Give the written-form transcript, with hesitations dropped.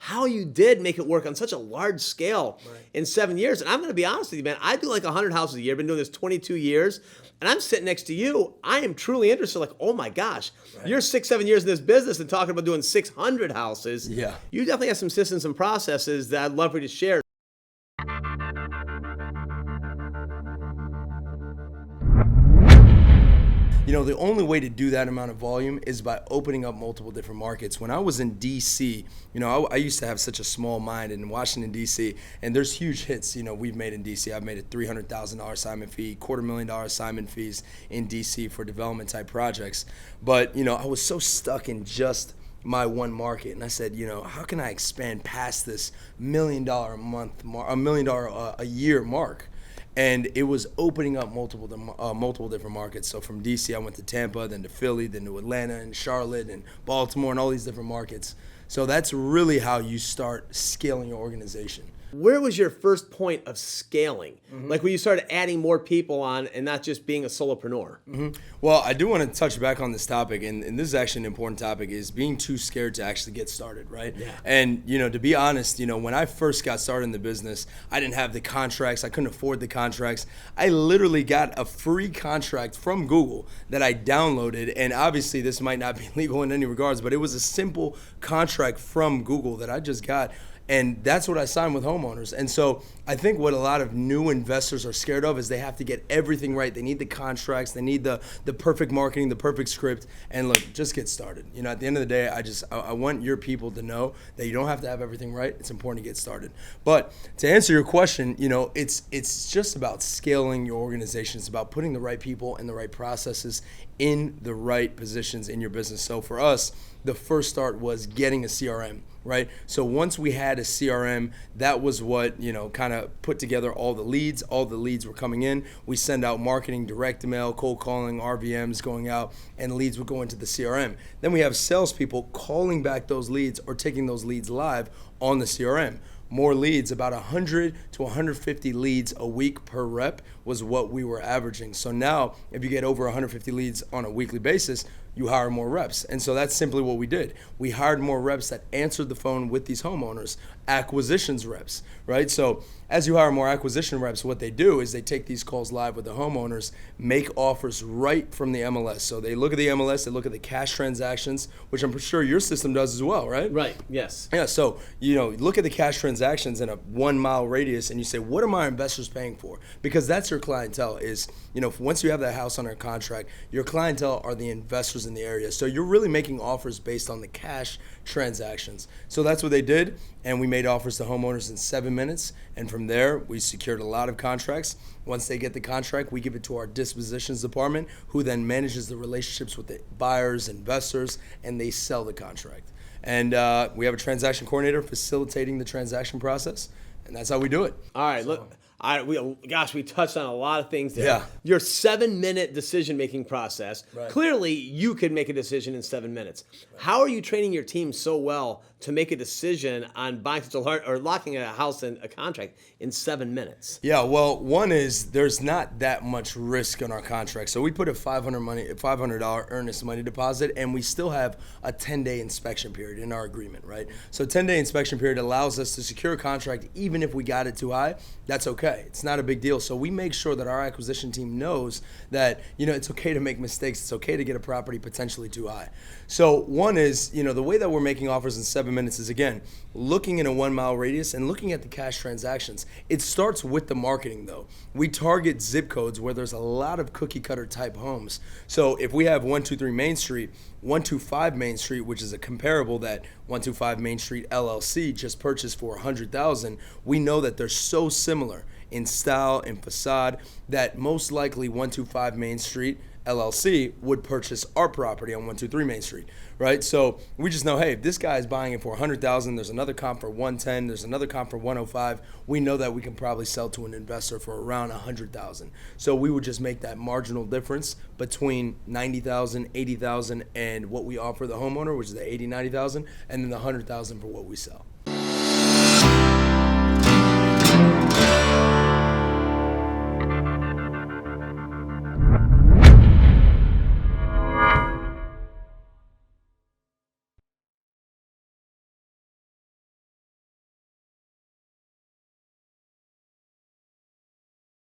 how you did make it work on such a large scale in 7 years. And I'm going to be honest with you, man, I do like 100 houses a year. I've been doing this 22 years. And I'm sitting next to you. I am truly interested. Like, oh my gosh, you're 6-7 years in this business and talking about doing 600 houses. Yeah. You definitely have some systems and processes that I'd love for you to share. You know, the only way to do that amount of volume is by opening up multiple different markets. When I was in D.C., you know, I used to have such a small mind in Washington, D.C., and there's huge hits, you know, we've made in D.C. I've made a $300,000 assignment fee, $250,000 assignment fees in D.C. for development type projects. But, you know, I was so stuck in just my one market, and I said, you know, how can I expand past this $1 million a month, $1 million a year mark? And it was opening up multiple different markets. So from DC, I went to Tampa, then to Philly, then to Atlanta and Charlotte and Baltimore and all these different markets. So that's really how you start scaling your organization. Where was your first point of scaling? Like when you started adding more people on and not just being a solopreneur? Well, I do want to touch back on this topic, and this is actually an important topic, is being too scared to actually get started, right? Yeah. And, you know, to be honest, you know, when I first got started in the business, I didn't have the contracts. I couldn't afford the contracts. I literally got a free contract from Google that I downloaded, and obviously this might not be legal in any regards, but it was a simple contract from Google that I just got. And that's what I signed with homeowners. And so I think what a lot of new investors are scared of is they have to get everything right. They need the contracts. They need the perfect marketing, the perfect script. And look, just get started. You know, at the end of the day, I want your people to know that you don't have to have everything right. It's important to get started. But to answer your question, you know, it's just about scaling your organization. It's about putting the right people and the right processes in the right positions in your business. So for us, the first start was getting a CRM, right? So once we had a CRM, that was what, you know, kind of put together all the leads. All the leads were coming in. We send out marketing, direct email, cold calling, RVMs going out, and leads would go into the CRM. Then we have salespeople calling back those leads or taking those leads live on the CRM. More leads, about 100 to 150 leads a week per rep was what we were averaging. So now, if you get over 150 leads on a weekly basis, you hire more reps. And so that's simply what we did. We hired more reps that answered the phone with these homeowners, acquisitions reps, right? So as you hire more acquisition reps, what they do is they take these calls live with the homeowners, make offers right from the MLS. So they look at the MLS, they look at the cash transactions, which I'm sure your system does as well, right? Right, yes. Yeah, so, you know, look at the cash transactions in a 1 mile radius and you say, what are my investors paying for? Because that's your clientele is, you know, once you have that house under contract, your clientele are the investors in the area. So you're really making offers based on the cash transactions. So that's what they did, and we made offers to homeowners in 7 minutes, and from there we secured a lot of contracts. Once they get the contract, we give it to our dispositions department, who then manages the relationships with the buyers, investors, and they sell the contract. And we have a transaction coordinator facilitating the transaction process, and that's how we do it. All right, look. We touched on a lot of things there. Yeah. Your 7-minute decision-making process. Right. Clearly, you could make a decision in 7 minutes. Right. How are you training your team so well to make a decision on buying such a large or locking a house in a contract in 7 minutes? Yeah, well, one is there's not that much risk on our contract. So we put a $500 earnest money deposit, and we still have a 10-day inspection period in our agreement, right? So 10-day inspection period allows us to secure a contract even if we got it too high. That's okay. It's not a big deal. So we make sure that our acquisition team knows that, you know, it's okay to make mistakes. It's okay to get a property potentially too high. So one is, you know, the way that we're making offers in 7 minutes is, again, looking in a 1 mile radius and looking at the cash transactions. It starts with the marketing, though. We target zip codes where there's a lot of cookie cutter type homes. So if we have 123 Main Street, 125 Main Street, which is a comparable that 125 Main Street LLC just purchased for $100,000, we know that they're so similar in style and facade that most likely 125 Main Street LLC would purchase our property on 123 Main Street, right? So we just know, hey, if this guy is buying it for $100,000, there's another comp for $110,000, there's another comp for $105,000, we know that we can probably sell to an investor for around $100,000. So we would just make that marginal difference between $90,000, $80,000, and what we offer the homeowner, which is the $80,000, $90,000, and then the $100,000 for what we sell.